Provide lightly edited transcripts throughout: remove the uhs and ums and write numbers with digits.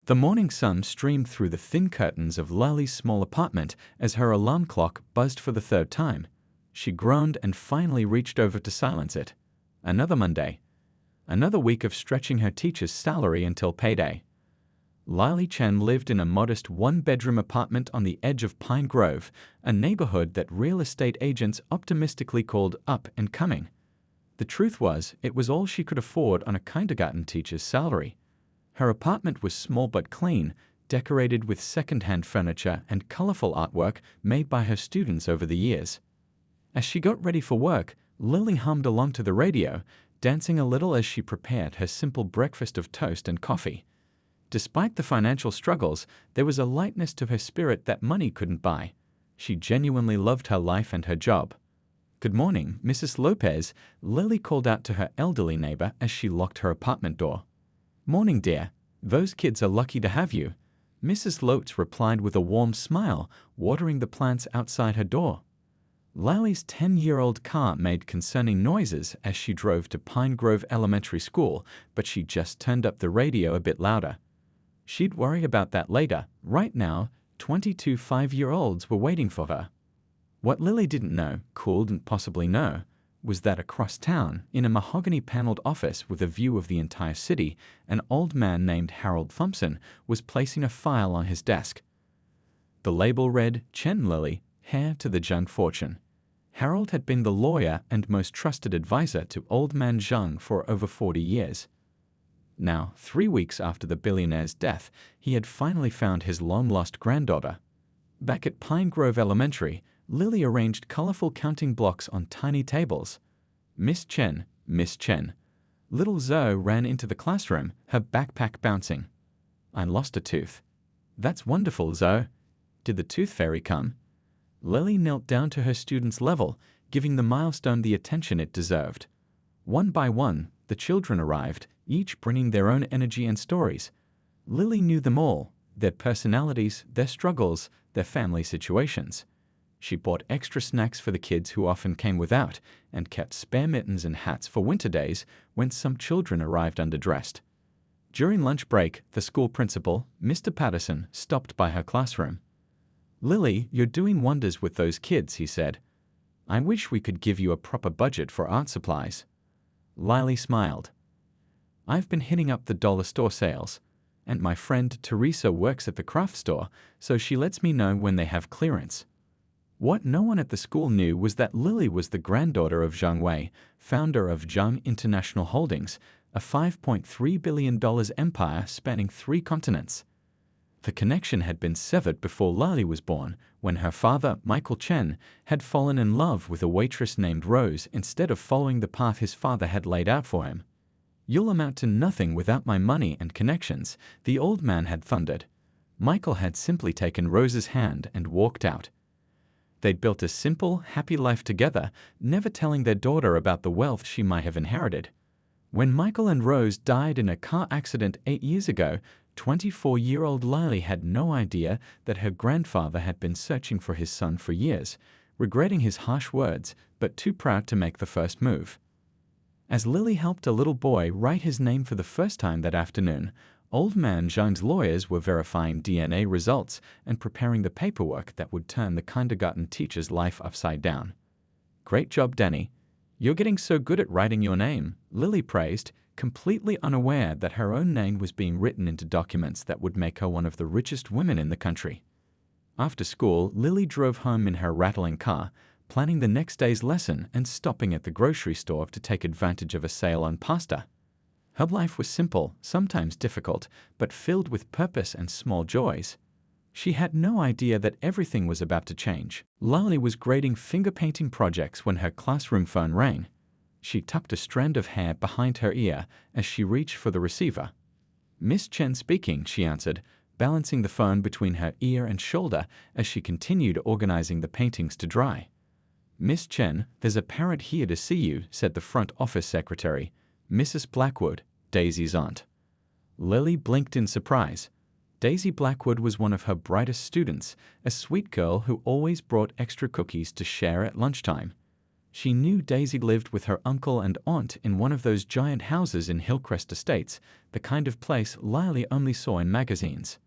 The morning sun streamed through the thin curtains of Lily's small apartment as her alarm clock buzzed for the third time. She groaned and finally reached over to silence it. Another Monday. Another week of stretching her teacher's salary until payday. Lily Chen lived in a modest one-bedroom apartment on the edge of Pine Grove, a neighborhood that real estate agents optimistically called up and coming. The truth was, it was all she could afford on a kindergarten teacher's salary. Her apartment was small but clean, decorated with second-hand furniture and colorful artwork made by her students over the years. As she got ready for work, Lily hummed along to the radio, dancing a little as she prepared her simple breakfast of toast and coffee. Despite the financial struggles, there was a lightness to her spirit that money couldn't buy. She genuinely loved her life and her job. "Good morning, Mrs. Lopez," Lily called out to her elderly neighbor as she locked her apartment door. "Morning, dear. Those kids are lucky to have you," Mrs. Lopez replied with a warm smile, watering the plants outside her door. Lily's 10-year-old car made concerning noises as she drove to Pine Grove Elementary School, but she just turned up the radio a bit louder. She'd worry about that later. Right now, 22 5-year-olds were waiting for her. What Lily didn't know, couldn't possibly know, was that across town, in a mahogany-paneled office with a view of the entire city, an old man named Harold Thompson was placing a file on his desk. The label read, "Chen Lily, heir to the Zhang fortune." Harold had been the lawyer and most trusted advisor to Old Man Zhang for over 40 years. Now, 3 weeks after the billionaire's death, he had finally found his long-lost granddaughter. Back at Pine Grove Elementary, Lily arranged colorful counting blocks on tiny tables. "Miss Chen, Miss Chen." Little Zoe ran into the classroom, her backpack bouncing. "I lost a tooth." "That's wonderful, Zoe. Did the tooth fairy come?" Lily knelt down to her student's level, giving the milestone the attention it deserved. One by one, the children arrived, each bringing their own energy and stories. Lily knew them all, their personalities, their struggles, their family situations. She bought extra snacks for the kids who often came without, and kept spare mittens and hats for winter days when some children arrived underdressed. During lunch break, the school principal, Mr. Patterson, stopped by her classroom. "Lily, you're doing wonders with those kids," he said. "I wish we could give you a proper budget for art supplies." Lily smiled. "I've been hitting up the dollar store sales, and my friend Teresa works at the craft store, so she lets me know when they have clearance." What no one at the school knew was that Lily was the granddaughter of Zhang Wei, founder of Zhang International Holdings, a $5.3 billion empire spanning 3 continents. The connection had been severed before Lily was born, when her father, Michael Chen, had fallen in love with a waitress named Rose instead of following the path his father had laid out for him. "You'll amount to nothing without my money and connections," the old man had thundered. Michael had simply taken Rose's hand and walked out. They'd built a simple, happy life together, never telling their daughter about the wealth she might have inherited. When Michael and Rose died in a car accident 8 years ago, 24-year-old Lily had no idea that her grandfather had been searching for his son for years, regretting his harsh words, but too proud to make the first move. As Lily helped a little boy write his name for the first time that afternoon, Old Man Zhang's lawyers were verifying DNA results and preparing the paperwork that would turn the kindergarten teacher's life upside down. "Great job, Danny. You're getting so good at writing your name," Lily praised, completely unaware that her own name was being written into documents that would make her one of the richest women in the country. After school, Lily drove home in her rattling car, planning the next day's lesson and stopping at the grocery store to take advantage of a sale on pasta. Her life was simple, sometimes difficult, but filled with purpose and small joys. She had no idea that everything was about to change. Lily was grading finger painting projects when her classroom phone rang. She tucked a strand of hair behind her ear as she reached for the receiver. "Miss Chen speaking," she answered, balancing the phone between her ear and shoulder as she continued organizing the paintings to dry. "Miss Chen, there's a parent here to see you," said the front office secretary, Mrs. Blackwood, Daisy's aunt. Lily blinked in surprise. Daisy Blackwood was one of her brightest students, a sweet girl who always brought extra cookies to share at lunchtime. She knew Daisy lived with her uncle and aunt in one of those giant houses in Hillcrest Estates, the kind of place Lily only saw in magazines.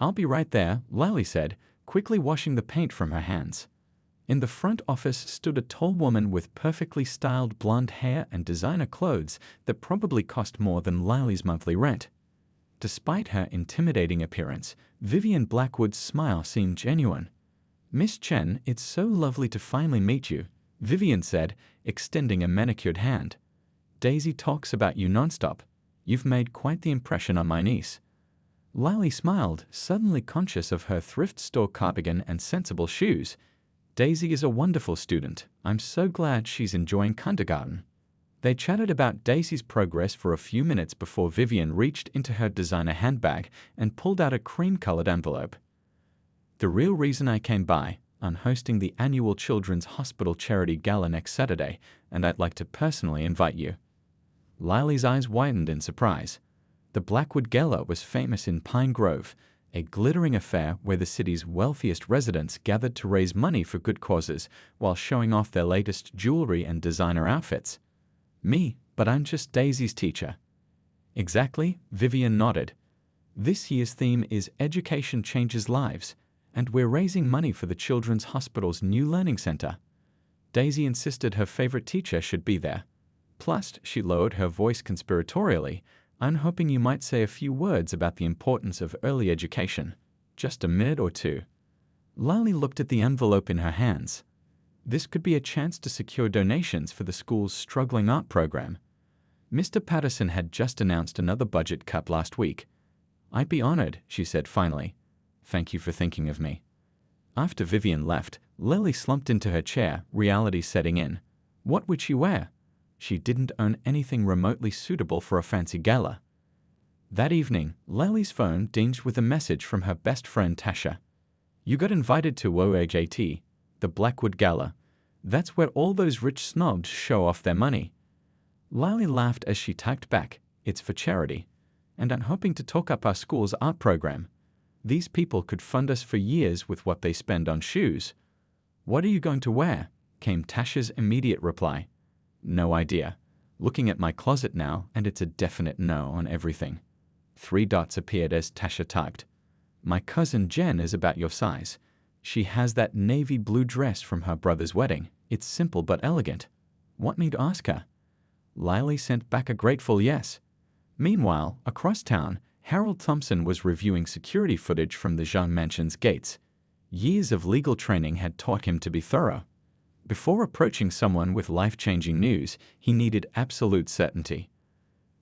"I'll be right there," Lily said, quickly washing the paint from her hands. In the front office stood a tall woman with perfectly styled blonde hair and designer clothes that probably cost more than Lily's monthly rent. Despite her intimidating appearance, Vivian Blackwood's smile seemed genuine. "Miss Chen, it's so lovely to finally meet you," Vivian said, extending a manicured hand. "Daisy talks about you nonstop. You've made quite the impression on my niece." Lily smiled, suddenly conscious of her thrift store cardigan and sensible shoes. "Daisy is a wonderful student. I'm so glad she's enjoying kindergarten." They chatted about Daisy's progress for a few minutes before Vivian reached into her designer handbag and pulled out a cream-colored envelope. "The real reason I came by, I'm hosting the annual Children's Hospital Charity Gala next Saturday, and I'd like to personally invite you." Lily's eyes widened in surprise. The Blackwood Gala was famous in Pine Grove, a glittering affair where the city's wealthiest residents gathered to raise money for good causes while showing off their latest jewelry and designer outfits. "Me, but I'm just Daisy's teacher." "Exactly," Vivian nodded. "This year's theme is Education Changes Lives, and we're raising money for the Children's Hospital's new learning center. Daisy insisted her favorite teacher should be there. Plus," she lowered her voice conspiratorially, "I'm hoping you might say a few words about the importance of early education. Just a minute or two." Lily looked at the envelope in her hands. This could be a chance to secure donations for the school's struggling art program. Mr. Patterson had just announced another budget cut last week. "I'd be honored," she said finally. "Thank you for thinking of me." After Vivian left, Lily slumped into her chair, reality setting in. What would she wear? She didn't own anything remotely suitable for a fancy gala. That evening, Lily's phone dinged with a message from her best friend Tasha. "You got invited to WOAJT, the Blackwood Gala. That's where all those rich snobs show off their money." Lily laughed as she typed back, "It's for charity. And I'm hoping to talk up our school's art program. These people could fund us for years with what they spend on shoes." "What are you going to wear?" came Tasha's immediate reply. "No idea. Looking at my closet now, and it's a definite no on everything." 3 dots appeared as Tasha typed. "My cousin Jen is about your size. She has that navy blue dress from her brother's wedding. It's simple but elegant. Want me to ask her?" Lily sent back a grateful yes. Meanwhile, across town, Harold Thompson was reviewing security footage from the Zhang Mansion's gates. Years of legal training had taught him to be thorough. Before approaching someone with life-changing news, he needed absolute certainty.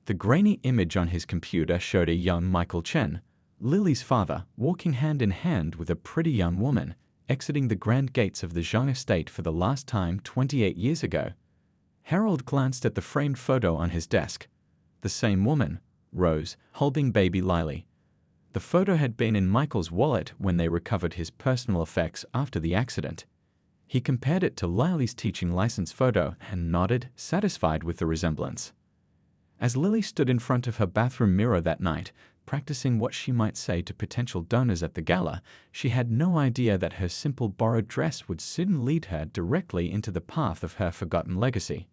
The grainy image on his computer showed a young Michael Chen, Lily's father, walking hand in hand with a pretty young woman, exiting the grand gates of the Zhang estate for the last time 28 years ago. Harold glanced at the framed photo on his desk. The same woman, Rose, holding baby Lily. The photo had been in Michael's wallet when they recovered his personal effects after the accident. He compared it to Lily's teaching license photo and nodded, satisfied with the resemblance. As Lily stood in front of her bathroom mirror that night, practicing what she might say to potential donors at the gala, she had no idea that her simple borrowed dress would soon lead her directly into the path of her forgotten legacy.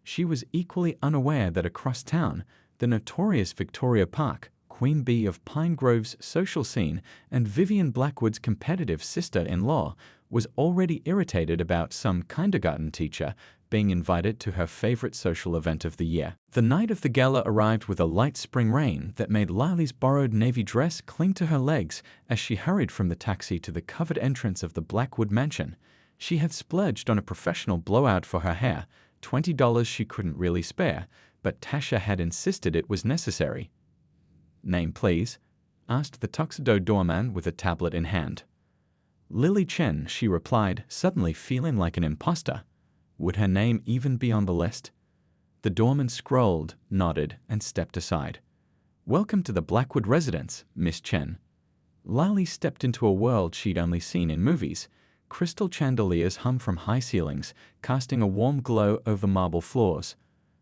She was equally unaware that across town, the notorious Victoria Park, Queen Bee of Pine Grove's social scene and Vivian Blackwood's competitive sister-in-law, was already irritated about some kindergarten teacher being invited to her favorite social event of the year. The night of the gala arrived with a light spring rain that made Lily's borrowed navy dress cling to her legs as she hurried from the taxi to the covered entrance of the Blackwood mansion. She had splurged on a professional blowout for her hair, $20 she couldn't really spare, but Tasha had insisted it was necessary. "Name, please?" asked the tuxedo doorman with a tablet in hand. "Lily Chen," she replied, suddenly feeling like an imposter. Would her name even be on the list? The doorman scrolled, nodded, and stepped aside. "Welcome to the Blackwood residence, Miss Chen." Lily stepped into a world she'd only seen in movies. Crystal chandeliers hung from high ceilings, casting a warm glow over marble floors.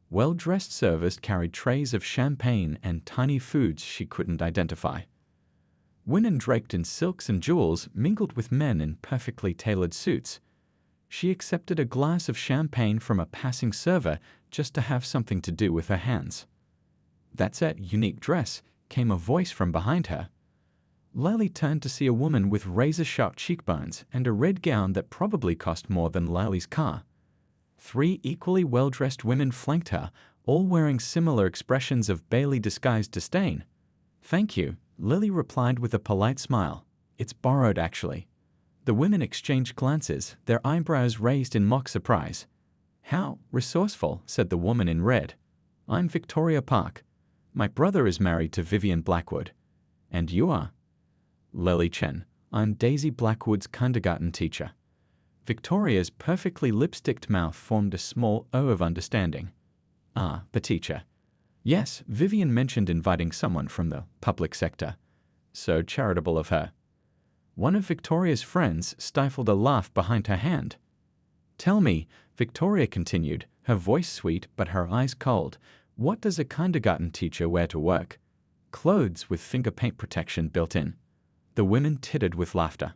Well-dressed servers carried trays of champagne and tiny foods she couldn't identify. Women draped in silks and jewels mingled with men in perfectly tailored suits. She accepted a glass of champagne from a passing server just to have something to do with her hands. "That's a unique dress," came a voice from behind her. Lally turned to see a woman with razor-sharp cheekbones and a red gown that probably cost more than Lally's car. 3 equally well-dressed women flanked her, all wearing similar expressions of barely disguised disdain. "Thank you," Lily replied with a polite smile. "It's borrowed, actually." The women exchanged glances, their eyebrows raised in mock surprise. "How resourceful," said the woman in red. "I'm Victoria Park. My brother is married to Vivian Blackwood. And you are?" "Lily Chen. I'm Daisy Blackwood's kindergarten teacher." Victoria's perfectly lipsticked mouth formed a small O of understanding. "Ah, the teacher. Yes, Vivian mentioned inviting someone from the public sector. So charitable of her." One of Victoria's friends stifled a laugh behind her hand. "Tell me," Victoria continued, her voice sweet but her eyes cold, "what does a kindergarten teacher wear to work?" "Clothes with finger paint protection built in." The women tittered with laughter.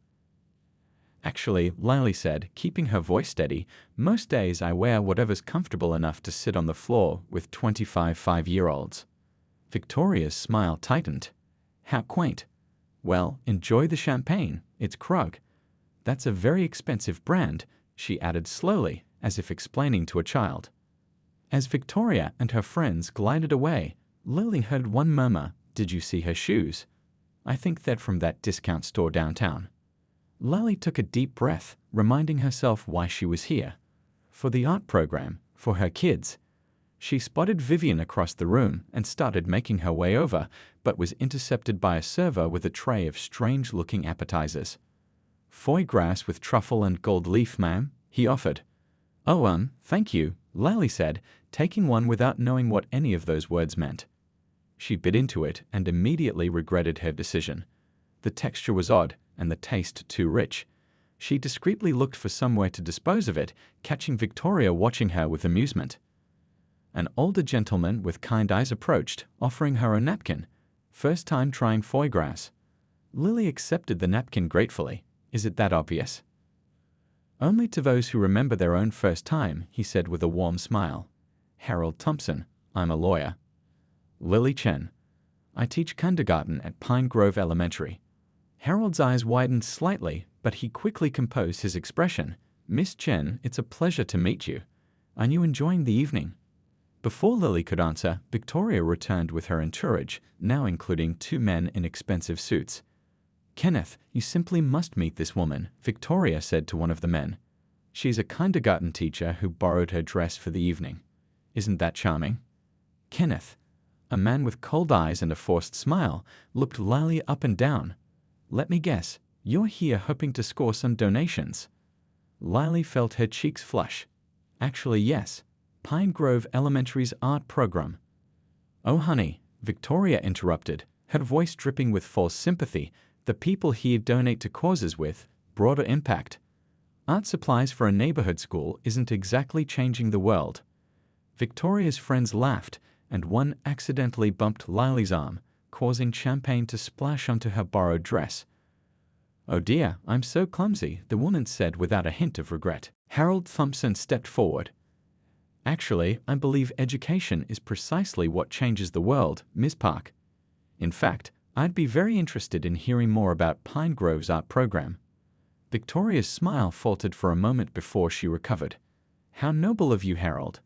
"Actually," Lily said, keeping her voice steady, "most days I wear whatever's comfortable enough to sit on the floor with 25 5-year-olds. Victoria's smile tightened. "How quaint. Well, enjoy the champagne. It's Krug. That's a very expensive brand," she added slowly, as if explaining to a child. As Victoria and her friends glided away, Lily heard one murmur, "Did you see her shoes? I think they're from that discount store downtown." Lily took a deep breath, reminding herself why she was here. For the art program, for her kids. She spotted Vivian across the room and started making her way over, but was intercepted by a server with a tray of strange-looking appetizers. "Foie gras with truffle and gold leaf, ma'am," he offered. "Oh, thank you," Lally said, taking one without knowing what any of those words meant. She bit into it and immediately regretted her decision. The texture was odd, and the taste too rich. She discreetly looked for somewhere to dispose of it, catching Victoria watching her with amusement. An older gentleman with kind eyes approached, offering her a napkin. First time trying foie gras. Lily accepted the napkin gratefully. "Is it that obvious?" "Only to those who remember their own first time," he said with a warm smile. "Harold Thompson. I'm a lawyer." "Lily Chen. I teach kindergarten at Pine Grove Elementary." Harold's eyes widened slightly, but he quickly composed his expression. "Miss Chen, it's a pleasure to meet you. Are you enjoying the evening?" Before Lily could answer, Victoria returned with her entourage, now including 2 men in expensive suits. "Kenneth, you simply must meet this woman," Victoria said to one of the men. "She's a kindergarten teacher who borrowed her dress for the evening. Isn't that charming?" Kenneth, a man with cold eyes and a forced smile, looked Lally up and down. "Let me guess, you're here hoping to score some donations." Lily felt her cheeks flush. "Actually, yes. Pine Grove Elementary's art program." "Oh, honey," Victoria interrupted, her voice dripping with false sympathy. "The people here donate to causes with broader impact. Art supplies for a neighborhood school isn't exactly changing the world." Victoria's friends laughed, and one accidentally bumped Lily's arm, causing champagne to splash onto her borrowed dress. "Oh dear, I'm so clumsy," the woman said without a hint of regret. Harold Thompson stepped forward. "Actually, I believe education is precisely what changes the world, Miss Park. In fact, I'd be very interested in hearing more about Pine Grove's art program." Victoria's smile faltered for a moment before she recovered. "How noble of you, Harold.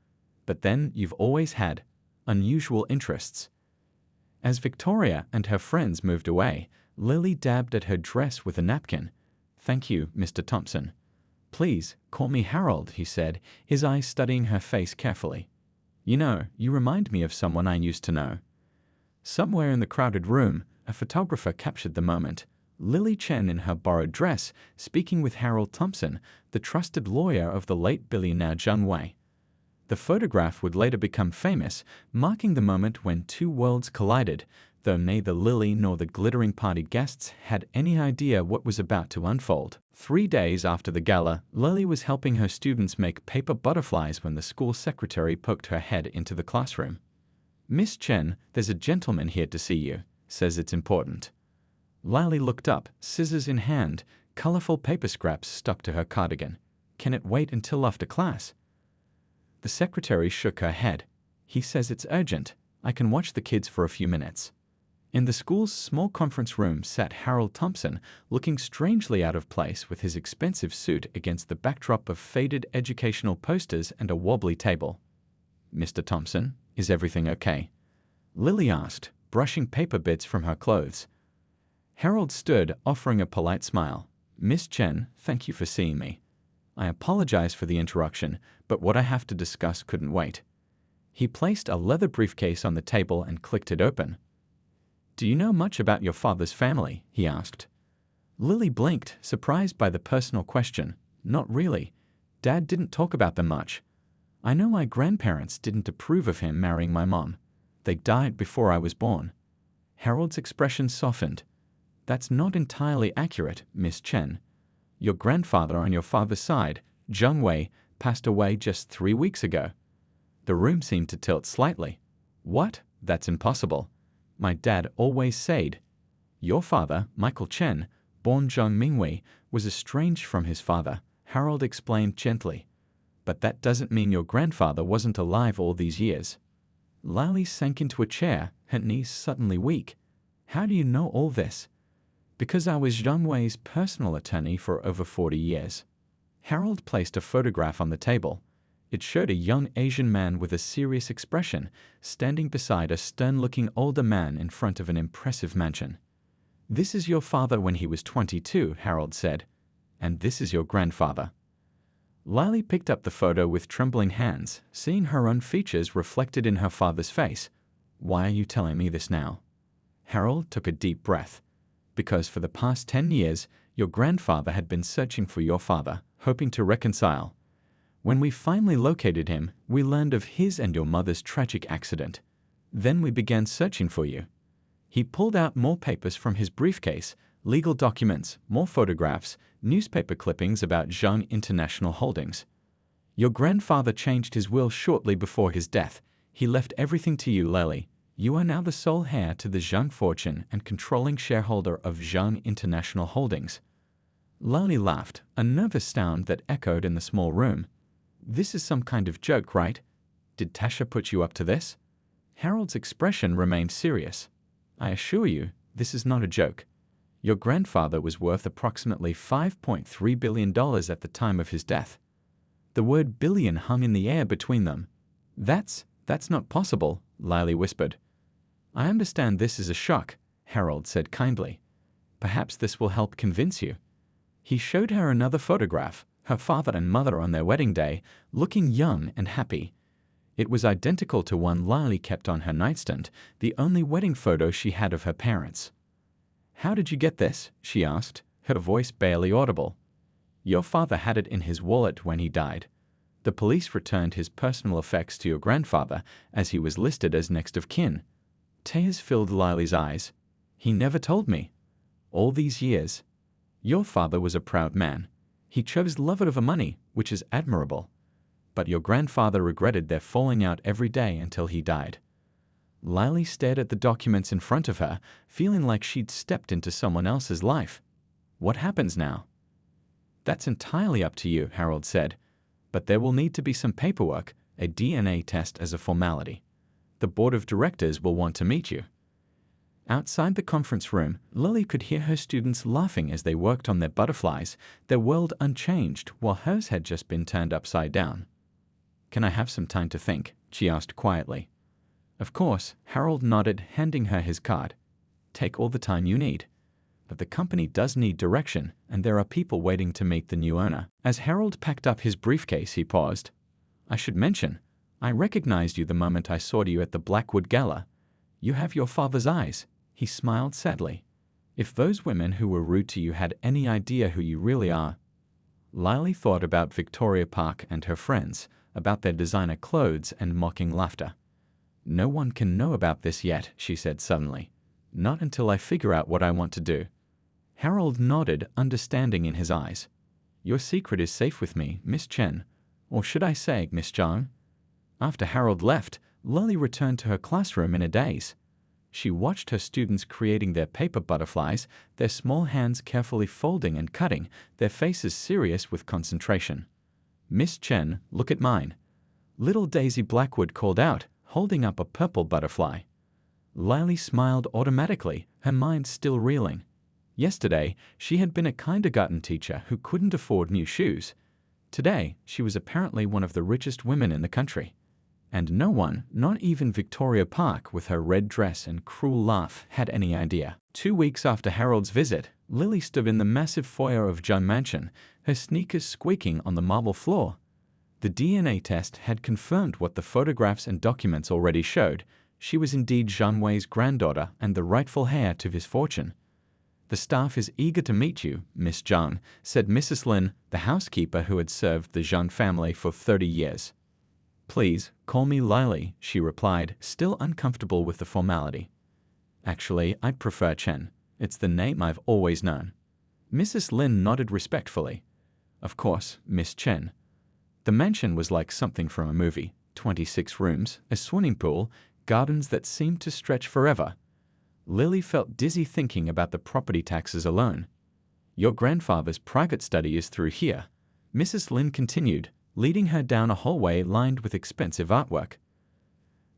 But then you've always had unusual interests." As Victoria and her friends moved away, Lily dabbed at her dress with a napkin. "Thank you, Mr. Thompson." "Please, call me Harold," he said, his eyes studying her face carefully. "You know, you remind me of someone I used to know." Somewhere in the crowded room, a photographer captured the moment. Lily Chen in her borrowed dress, speaking with Harold Thompson, the trusted lawyer of the late billionaire Zhang Wei. The photograph would later become famous, marking the moment when 2 worlds collided, though neither Lily nor the glittering party guests had any idea what was about to unfold. 3 days after the gala, Lily was helping her students make paper butterflies when the school secretary poked her head into the classroom. "Miss Chen, there's a gentleman here to see you. Says it's important." Lily looked up, scissors in hand, colorful paper scraps stuck to her cardigan. Can it wait until after class? The secretary shook her head. He says it's urgent. I can watch the kids for a few minutes. In the school's small conference room sat Harold Thompson, looking strangely out of place with his expensive suit against the backdrop of faded educational posters and a wobbly table. "Mr. Thompson, is everything okay?" Lily asked, brushing paper bits from her clothes. Harold stood, offering a polite smile. "Miss Chen, thank you for seeing me. I apologize for the interruption, but what I have to discuss couldn't wait." He placed a leather briefcase on the table and clicked it open. "Do you know much about your father's family?" he asked. Lily blinked, surprised by the personal question. "Not really. Dad didn't talk about them much. I know my grandparents didn't approve of him marrying my mom. They died before I was born." Harold's expression softened. "That's not entirely accurate, Miss Chen. Your grandfather on your father's side, Zheng Wei, passed away just 3 weeks ago." The room seemed to tilt slightly. "What? That's impossible. My dad always said." "Your father, Michael Chen, born Zhang Mingwei, was estranged from his father," Harold explained gently. "But that doesn't mean your grandfather wasn't alive all these years." Lily sank into a chair, her knees suddenly weak. "How do you know all this?" "Because I was Zhang Wei's personal attorney for over 40 years. Harold placed a photograph on the table. It showed a young Asian man with a serious expression, standing beside a stern-looking older man in front of an impressive mansion. "This is your father when he was 22, Harold said. "And this is your grandfather." Lily picked up the photo with trembling hands, seeing her own features reflected in her father's face. "Why are you telling me this now?" Harold took a deep breath. "Because for the past 10 years, your grandfather had been searching for your father, hoping to reconcile. When we finally located him, we learned of his and your mother's tragic accident. Then we began searching for you." He pulled out more papers from his briefcase, legal documents, more photographs, newspaper clippings about Zhang International Holdings. "Your grandfather changed his will shortly before his death. He left everything to you, Lily. You are now the sole heir to the Zhang fortune and controlling shareholder of Zhang International Holdings." Lily laughed, a nervous sound that echoed in the small room. "This is some kind of joke, right? Did Tasha put you up to this?" Harold's expression remained serious. "I assure you, this is not a joke. Your grandfather was worth approximately $5.3 billion at the time of his death." The word billion hung in the air between them. That's not possible," Lily whispered. "I understand this is a shock," Harold said kindly. "Perhaps this will help convince you." He showed her another photograph, her father and mother on their wedding day, looking young and happy. It was identical to one Lily kept on her nightstand, the only wedding photo she had of her parents. "How did you get this?" she asked, her voice barely audible. "Your father had it in his wallet when he died. The police returned his personal effects to your grandfather, as he was listed as next of kin." Tears filled Lily's eyes. "He never told me. All these years. Your father was a proud man. He chose love over money, which is admirable. But your grandfather regretted their falling out every day until he died." Lily stared at the documents in front of her, feeling like she'd stepped into someone else's life. "What happens now?" "That's entirely up to you," Harold said. "But there will need to be some paperwork, a DNA test as a formality. The board of directors will want to meet you." Outside the conference room, Lily could hear her students laughing as they worked on their butterflies, their world unchanged while hers had just been turned upside down. "Can I have some time to think?" she asked quietly. "Of course," Harold nodded, handing her his card. "Take all the time you need. But the company does need direction, and there are people waiting to meet the new owner." As Harold packed up his briefcase, he paused. "I should mention, I recognized you the moment I saw you at the Blackwood Gala. You have your father's eyes." He smiled sadly. "If those women who were rude to you had any idea who you really are." Lily thought about Victoria Park and her friends, about their designer clothes and mocking laughter. "No one can know about this yet," she said suddenly. "Not until I figure out what I want to do." Harold nodded, understanding in his eyes. "Your secret is safe with me, Miss Chen. Or should I say, Miss Zhang?" After Harold left, Lily returned to her classroom in a daze. She watched her students creating their paper butterflies, their small hands carefully folding and cutting, their faces serious with concentration. "Miss Chen, look at mine," little Daisy Blackwood called out, holding up a purple butterfly. Lily smiled automatically, her mind still reeling. Yesterday, she had been a kindergarten teacher who couldn't afford new shoes. Today, she was apparently one of the richest women in the country. And no one, not even Victoria Park with her red dress and cruel laugh, had any idea. 2 weeks after Harold's visit, Lily stood in the massive foyer of Zhang Mansion, her sneakers squeaking on the marble floor. The DNA test had confirmed what the photographs and documents already showed. She was indeed Zhang Wei's granddaughter and the rightful heir to his fortune. "The staff is eager to meet you, Miss Zhang," said Mrs. Lin, the housekeeper who had served the Zhang family for 30 years. "Please, call me Lily," she replied, still uncomfortable with the formality. "Actually, I'd prefer Chen. It's the name I've always known." Mrs. Lin nodded respectfully. "Of course, Miss Chen." The mansion was like something from a movie. 26 rooms, a swimming pool, gardens that seemed to stretch forever. Lily felt dizzy thinking about the property taxes alone. "Your grandfather's private study is through here," Mrs. Lin continued, leading her down a hallway lined with expensive artwork.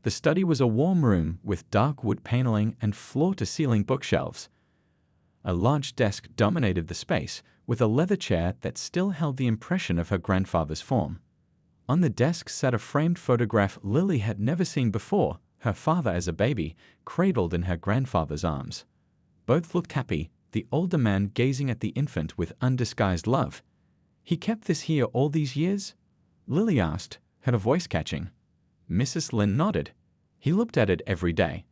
The study was a warm room with dark wood paneling and floor-to-ceiling bookshelves. A large desk dominated the space, with a leather chair that still held the impression of her grandfather's form. On the desk sat a framed photograph Lily had never seen before, her father as a baby, cradled in her grandfather's arms. Both looked happy, the older man gazing at the infant with undisguised love. "He kept this here all these years?" Lily asked, her voice catching. Mrs. Lin nodded. "He looked at it every day."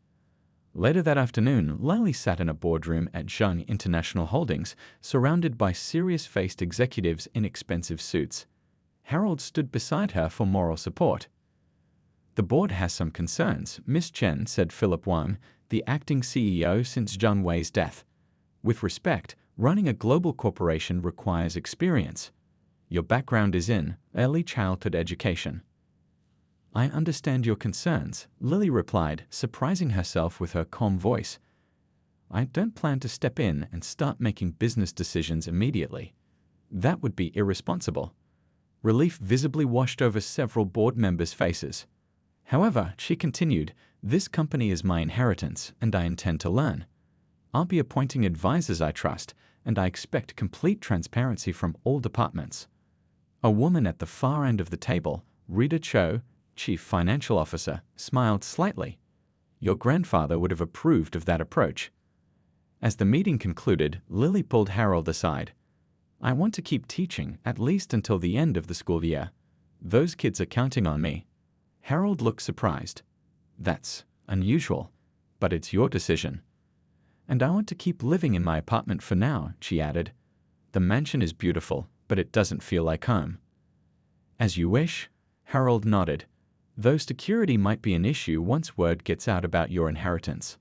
Later that afternoon, Lily sat in a boardroom at Zhang International Holdings, surrounded by serious-faced executives in expensive suits. Harold stood beside her for moral support. "The board has some concerns, Miss Chen," said Philip Wang, the acting CEO since Zhang Wei's death. "With respect, running a global corporation requires experience. Your background is in early childhood education." "I understand your concerns," Lily replied, surprising herself with her calm voice. "I don't plan to step in and start making business decisions immediately. That would be irresponsible." Relief visibly washed over several board members' faces. "However," she continued, "this company is my inheritance, and I intend to learn. I'll be appointing advisors I trust, and I expect complete transparency from all departments." A woman at the far end of the table, Rita Cho, Chief Financial Officer, smiled slightly. "Your grandfather would have approved of that approach." As the meeting concluded, Lily pulled Harold aside. "I want to keep teaching, at least until the end of the school year. Those kids are counting on me." Harold looked surprised. "That's unusual, but it's your decision." "And I want to keep living in my apartment for now," she added. "The mansion is beautiful, but it doesn't feel like home." "As you wish," Harold nodded. "Though security might be an issue once word gets out about your inheritance."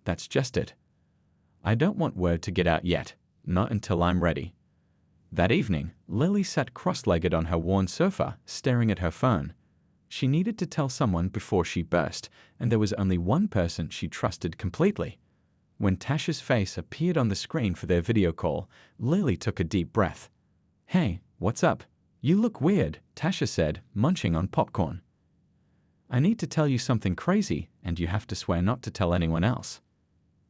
"That's just it. I don't want word to get out yet, not until I'm ready." That evening, Lily sat cross-legged on her worn sofa, staring at her phone. She needed to tell someone before she burst, and there was only one person she trusted completely. When Tasha's face appeared on the screen for their video call, Lily took a deep breath. "Hey, what's up? You look weird," Tasha said, munching on popcorn. "I need to tell you something crazy, and you have to swear not to tell anyone else."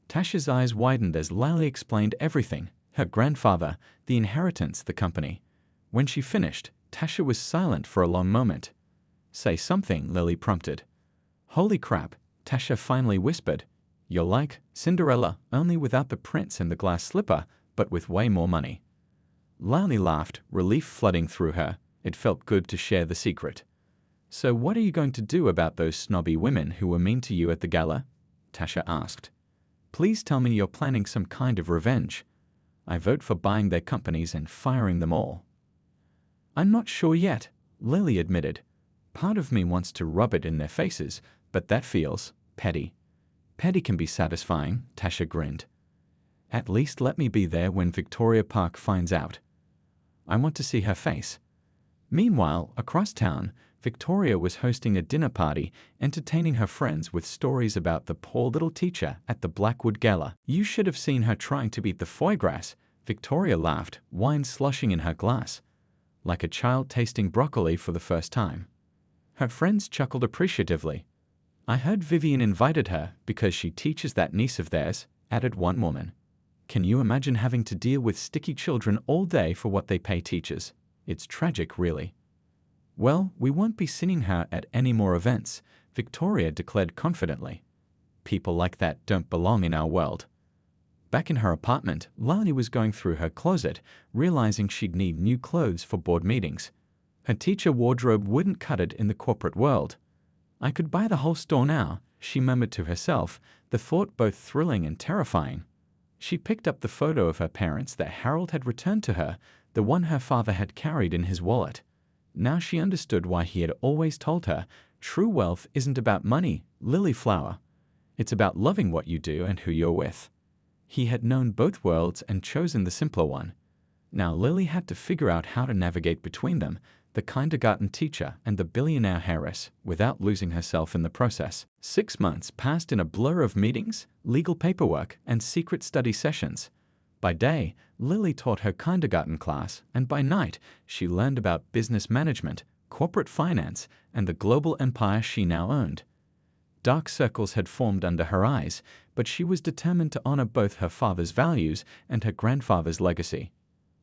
Tasha's eyes widened as Lily explained everything: her grandfather, the inheritance, the company. When she finished, Tasha was silent for a long moment. "Say something," Lily prompted. "Holy crap," Tasha finally whispered. "You're like Cinderella, only without the prince and the glass slipper, but with way more money." Lily laughed, relief flooding through her. It felt good to share the secret. "So what are you going to do about those snobby women who were mean to you at the gala?" Tasha asked. "Please tell me you're planning some kind of revenge. I vote for buying their companies and firing them all." "I'm not sure yet," Lily admitted. "Part of me wants to rub it in their faces, but that feels petty." "Petty can be satisfying," Tasha grinned. "At least let me be there when Victoria Park finds out. I want to see her face." Meanwhile, across town, Victoria was hosting a dinner party, entertaining her friends with stories about the poor little teacher at the Blackwood Gala. "You should have seen her trying to beat the foie gras," Victoria laughed, wine slushing in her glass. like a child tasting broccoli for the first time. Her friends chuckled appreciatively. "I heard Vivian invited her because she teaches that niece of theirs," added one woman. "Can you imagine having to deal with sticky children all day for what they pay teachers? It's tragic, really." "Well, we won't be seeing her at any more events," Victoria declared confidently. "People like that don't belong in our world." Back in her apartment, Lali was going through her closet, realizing she'd need new clothes for board meetings. Her teacher wardrobe wouldn't cut it in the corporate world. "I could buy the whole store now," she murmured to herself, the thought both thrilling and terrifying. She picked up the photo of her parents that Harold had returned to her, the one her father had carried in his wallet. Now she understood why he had always told her, "True wealth isn't about money, lily flower. It's about loving what you do and who you're with." He had known both worlds and chosen the simpler one. Now Lily had to figure out how to navigate between them, the kindergarten teacher and the billionaire heiress, without losing herself in the process. 6 months passed in a blur of meetings, legal paperwork, and secret study sessions. By day, Lily taught her kindergarten class, and by night, she learned about business management, corporate finance, and the global empire she now owned. Dark circles had formed under her eyes, but she was determined to honor both her father's values and her grandfather's legacy.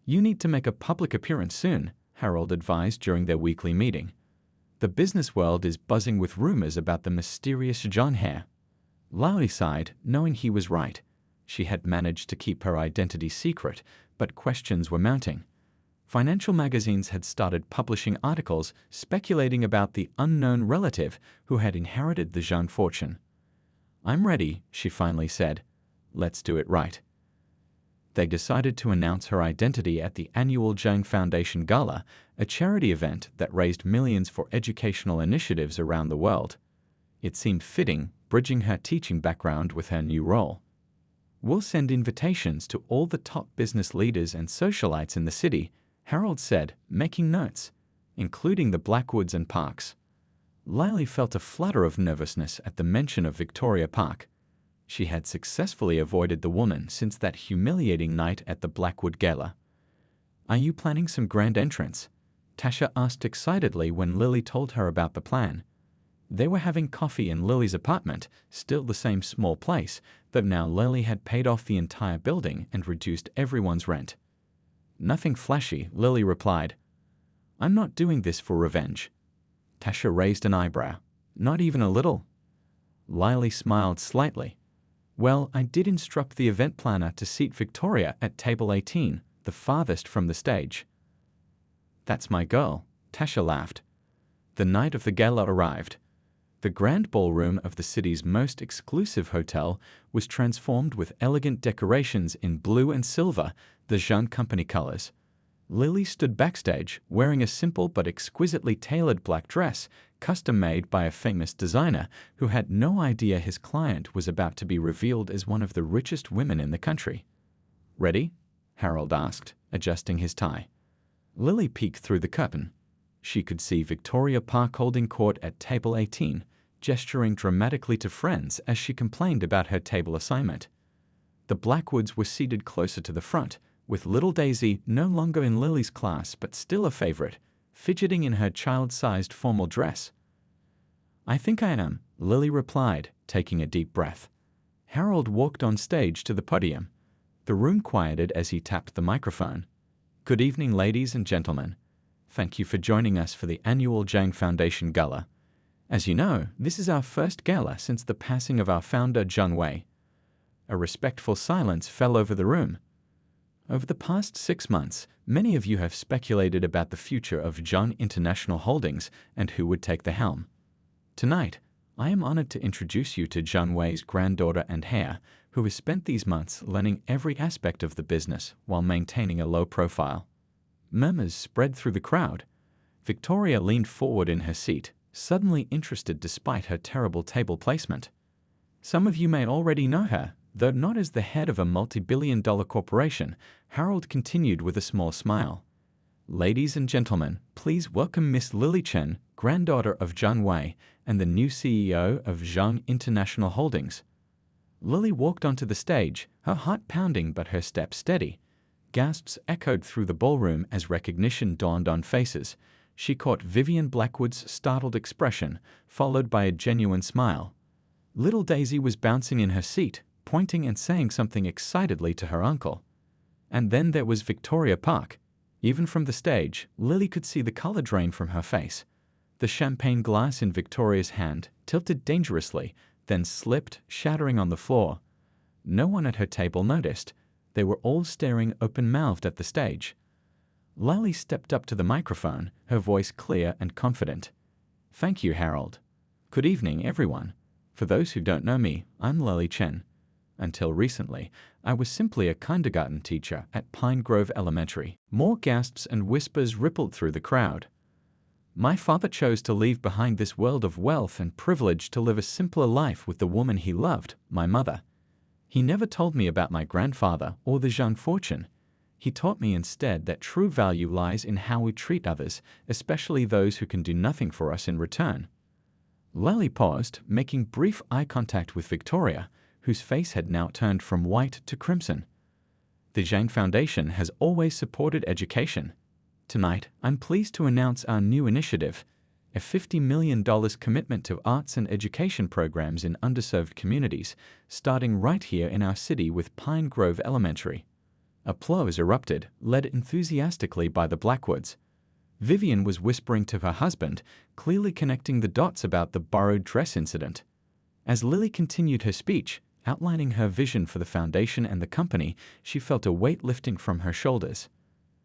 "You need to make a public appearance soon," Harold advised during their weekly meeting. "The business world is buzzing with rumors about the mysterious John Hare." Lowry sighed, knowing he was right. She had managed to keep her identity secret, but questions were mounting. Financial magazines had started publishing articles speculating about the unknown relative who had inherited the Jean fortune. "I'm ready," she finally said. "Let's do it right." They decided to announce her identity at the annual Jean Foundation Gala, a charity event that raised millions for educational initiatives around the world. It seemed fitting, bridging her teaching background with her new role. "We'll send invitations to all the top business leaders and socialites in the city," Harold said, making notes, "including the Blackwoods and Parks." Lily felt a flutter of nervousness at the mention of Victoria Park. She had successfully avoided the woman since that humiliating night at the Blackwood Gala. "Are you planning some grand entrance?" Tasha asked excitedly when Lily told her about the plan. They were having coffee in Lily's apartment, still the same small place, though now Lily had paid off the entire building and reduced everyone's rent. "Nothing flashy," Lily replied. "I'm not doing this for revenge." Tasha raised an eyebrow. "Not even a little?" Lily smiled slightly. "Well, I did instruct the event planner to seat Victoria at table 18, the farthest from the stage." "That's my girl," Tasha laughed. The night of the gala arrived. The grand ballroom of the city's most exclusive hotel was transformed with elegant decorations in blue and silver, the Jean Company colors. Lily stood backstage, wearing a simple but exquisitely tailored black dress, custom-made by a famous designer who had no idea his client was about to be revealed as one of the richest women in the country. "Ready?" Harold asked, adjusting his tie. Lily peeked through the curtain. She could see Victoria Park holding court at table 18, gesturing dramatically to friends as she complained about her table assignment. The Blackwoods were seated closer to the front, with little Daisy no longer in Lily's class but still a favorite, fidgeting in her child-sized formal dress. "I think I am," Lily replied, taking a deep breath. Harold walked on stage to the podium. The room quieted as he tapped the microphone. "Good evening, ladies and gentlemen. Thank you for joining us for the annual Jang Foundation Gala. As you know, this is our first gala since the passing of our founder, John Wei." A respectful silence fell over the room. "Over the past 6 months, many of you have speculated about the future of John International Holdings and who would take the helm. Tonight, I am honored to introduce you to John Wei's granddaughter and heir, who has spent these months learning every aspect of the business while maintaining a low profile." Murmurs spread through the crowd. Victoria leaned forward in her seat, suddenly interested despite her terrible table placement. "Some of you may already know her, though not as the head of a multi-billion-dollar corporation," Harold continued with a small smile. "Ladies and gentlemen, please welcome Miss Lily Chen, granddaughter of John Wei and the new CEO of Zhang International Holdings." Lily walked onto the stage, her heart pounding but her step steady. Gasps echoed through the ballroom as recognition dawned on faces. She caught Vivian Blackwood's startled expression, followed by a genuine smile. Little Daisy was bouncing in her seat, pointing and saying something excitedly to her uncle. And then there was Victoria Park. Even from the stage, Lily could see the color drain from her face. The champagne glass in Victoria's hand tilted dangerously, then slipped, shattering on the floor. No one at her table noticed. They were all staring open-mouthed at the stage. Lily stepped up to the microphone, her voice clear and confident. "Thank you, Harold. Good evening, everyone. For those who don't know me, I'm Lily Chen. Until recently, I was simply a kindergarten teacher at Pine Grove Elementary." More gasps and whispers rippled through the crowd. "My father chose to leave behind this world of wealth and privilege to live a simpler life with the woman he loved, my mother. He never told me about my grandfather or the Zhang fortune. He taught me instead that true value lies in how we treat others, especially those who can do nothing for us in return." Lily paused, making brief eye contact with Victoria, whose face had now turned from white to crimson. "The Zhang Foundation has always supported education. Tonight, I'm pleased to announce our new initiative, a $50 million commitment to arts and education programs in underserved communities, starting right here in our city with Pine Grove Elementary." Applause erupted, led enthusiastically by the Blackwoods. Vivian was whispering to her husband, clearly connecting the dots about the borrowed dress incident. As Lily continued her speech, outlining her vision for the foundation and the company, she felt a weight lifting from her shoulders.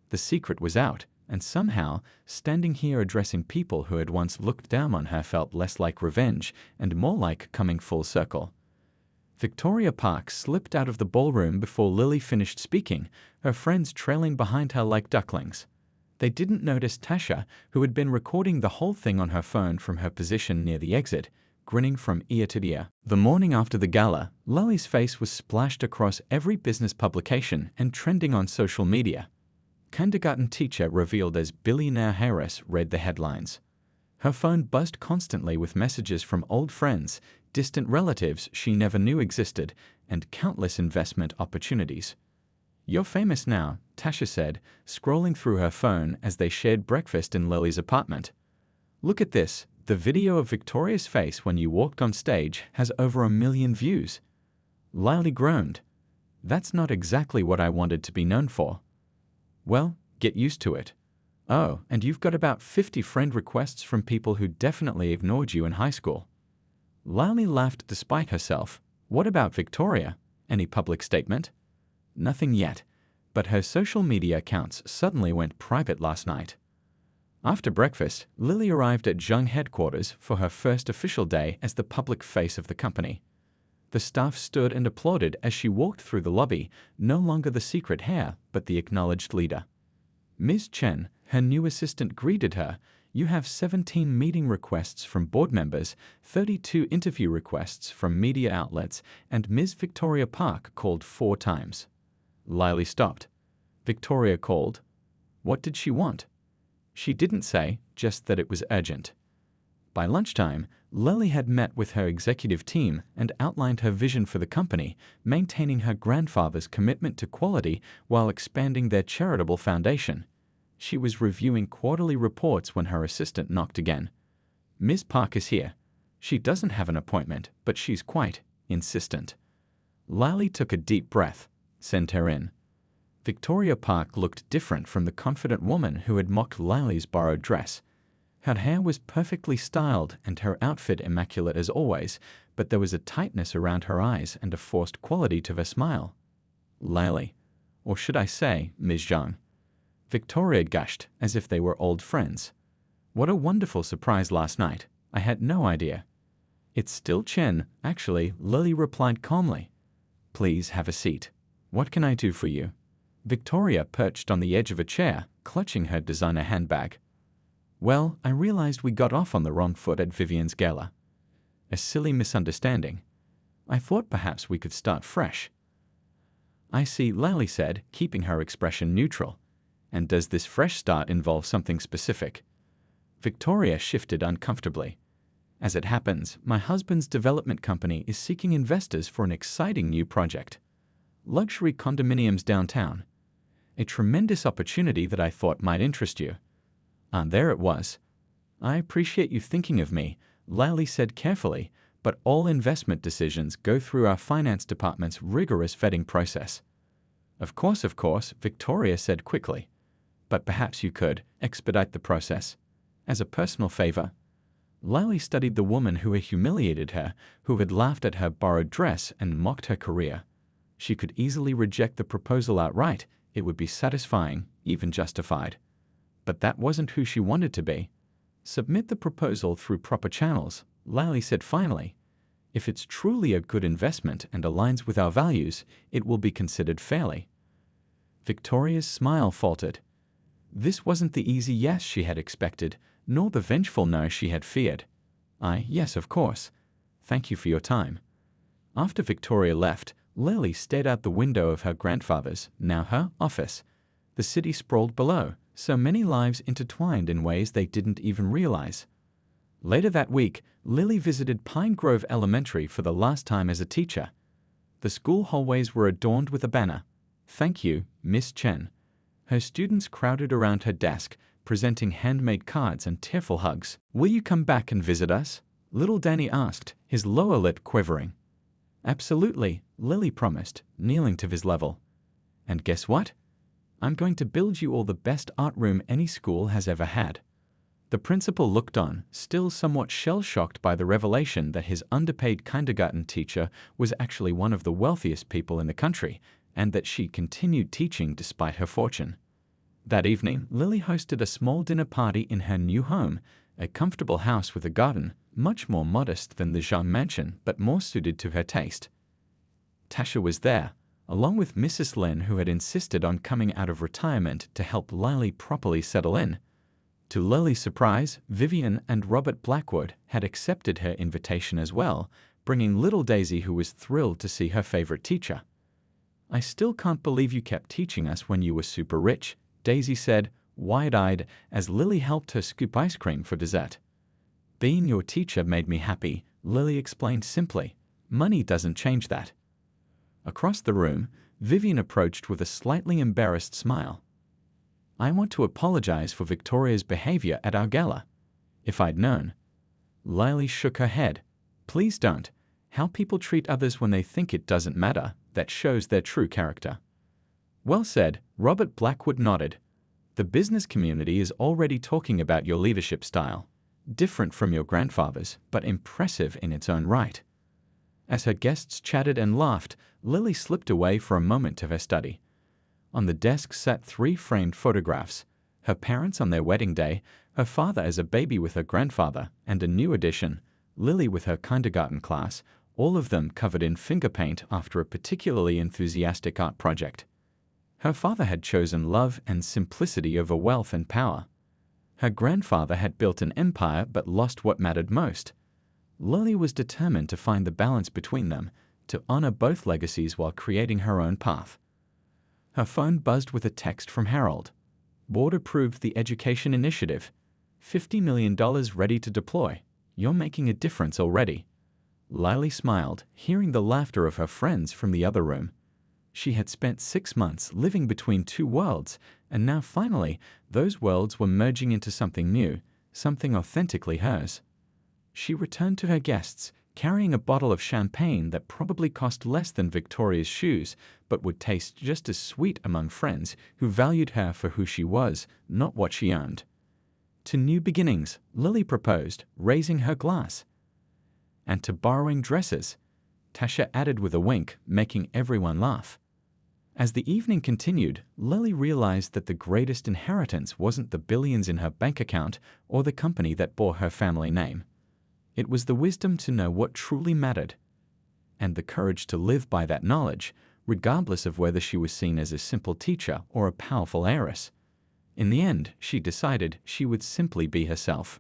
The secret was out, and somehow, standing here addressing people who had once looked down on her felt less like revenge and more like coming full circle. Victoria Park slipped out of the ballroom before Lily finished speaking, her friends trailing behind her like ducklings. They didn't notice Tasha, who had been recording the whole thing on her phone from her position near the exit, grinning from ear to ear. The morning after the gala, Lily's face was splashed across every business publication and trending on social media. "Kindergarten teacher revealed as Billionaire Heiress" read the headlines. Her phone buzzed constantly with messages from old friends, distant relatives she never knew existed, and countless investment opportunities. "You're famous now," Tasha said, scrolling through her phone as they shared breakfast in Lily's apartment. "Look at this. The video of Victoria's face when you walked on stage has over 1 million views." Lily groaned. "That's not exactly what I wanted to be known for." "Well, get used to it." "Oh, and you've got about 50 friend requests from people who definitely ignored you in high school." Lily laughed despite herself. "What about Victoria? Any public statement?" "Nothing yet, but her social media accounts suddenly went private last night." After breakfast, Lily arrived at Zhang headquarters for her first official day as the public face of the company. The staff stood and applauded as she walked through the lobby, no longer the secret heir, but the acknowledged leader. Ms. Chen, her new assistant, greeted her. "You have 17 meeting requests from board members, 32 interview requests from media outlets, and Ms. Victoria Park called 4 times." Lily stopped. Victoria called. What did she want? She didn't say, just that it was urgent. By lunchtime, Lily had met with her executive team and outlined her vision for the company, maintaining her grandfather's commitment to quality while expanding their charitable foundation. She was reviewing quarterly reports when her assistant knocked again. "Ms. Park is here. She doesn't have an appointment, but she's quite insistent." Lily took a deep breath. "Send her in." Victoria Park looked different from the confident woman who had mocked Lily's borrowed dress. Her hair was perfectly styled and her outfit immaculate as always, but there was a tightness around her eyes and a forced quality to her smile. "Lily, or should I say, Ms. Zhang?" Victoria gushed, as if they were old friends. "What a wonderful surprise last night. I had no idea." "It's still Chen, actually," Lily replied calmly. "Please have a seat. What can I do for you?" Victoria perched on the edge of a chair, clutching her designer handbag. "Well, I realized we got off on the wrong foot at Vivian's gala. A silly misunderstanding. I thought perhaps we could start fresh." "I see," Lily said, keeping her expression neutral. "And does this fresh start involve something specific?" Victoria shifted uncomfortably. "As it happens, my husband's development company is seeking investors for an exciting new project. Luxury condominiums downtown. A tremendous opportunity that I thought might interest you." And there it was. "I appreciate you thinking of me," Lally said carefully, "but all investment decisions go through our finance department's rigorous vetting process." Of course," Victoria said quickly. "But perhaps you could expedite the process. As a personal favor." Lally studied the woman who had humiliated her, who had laughed at her borrowed dress and mocked her career. She could easily reject the proposal outright. It would be satisfying, even justified. But that wasn't who she wanted to be. "Submit the proposal through proper channels," Lally said finally. "If it's truly a good investment and aligns with our values, it will be considered fairly." Victoria's smile faltered. This wasn't the easy yes she had expected, nor the vengeful no she had feared. Yes, of course. Thank you for your time." After Victoria left, Lily stared out the window of her grandfather's, now her, office. The city sprawled below, so many lives intertwined in ways they didn't even realize. Later that week, Lily visited Pine Grove Elementary for the last time as a teacher. The school hallways were adorned with a banner, "Thank you, Miss Chen." Her students crowded around her desk, presenting handmade cards and tearful hugs. "Will you come back and visit us?" little Danny asked, his lower lip quivering. "Absolutely," Lily promised, kneeling to his level. "And guess what? I'm going to build you all the best art room any school has ever had." The principal looked on, still somewhat shell-shocked by the revelation that his underpaid kindergarten teacher was actually one of the wealthiest people in the country, and that she continued teaching despite her fortune. That evening, Lily hosted a small dinner party in her new home, a comfortable house with a garden, much more modest than the Jean mansion, but more suited to her taste. Tasha was there, along with Mrs. Lin, who had insisted on coming out of retirement to help Lily properly settle in. To Lily's surprise, Vivian and Robert Blackwood had accepted her invitation as well, bringing little Daisy, who was thrilled to see her favorite teacher. "I still can't believe you kept teaching us when you were super rich," Daisy said, wide-eyed, as Lily helped her scoop ice cream for dessert. "Being your teacher made me happy," Lily explained simply. "Money doesn't change that." Across the room, Vivian approached with a slightly embarrassed smile. "I want to apologize for Victoria's behavior at our gala. If I'd known." Lily shook her head. "Please don't. How people treat others when they think it doesn't matter, that shows their true character." "Well said," Robert Blackwood nodded. "The business community is already talking about your leadership style. Different from your grandfather's, but impressive in its own right." As her guests chatted and laughed, Lily slipped away for a moment to her study. On the desk sat 3 framed photographs: her parents on their wedding day, her father as a baby with her grandfather, and a new addition, Lily with her kindergarten class, all of them covered in finger paint after a particularly enthusiastic art project. Her father had chosen love and simplicity over wealth and power. Her grandfather had built an empire but lost what mattered most. Lily was determined to find the balance between them, to honor both legacies while creating her own path. Her phone buzzed with a text from Harold. "Board approved the education initiative. $50 million ready to deploy. You're making a difference already." Lily smiled, hearing the laughter of her friends from the other room. She had spent 6 months living between 2 worlds, and now finally, those worlds were merging into something new, something authentically hers. She returned to her guests, carrying a bottle of champagne that probably cost less than Victoria's shoes, but would taste just as sweet among friends who valued her for who she was, not what she owned. "To new beginnings," Lily proposed, raising her glass. "And to borrowing dresses," Tasha added with a wink, making everyone laugh. As the evening continued, Lily realized that the greatest inheritance wasn't the billions in her bank account or the company that bore her family name. It was the wisdom to know what truly mattered, and the courage to live by that knowledge, regardless of whether she was seen as a simple teacher or a powerful heiress. In the end, she decided she would simply be herself.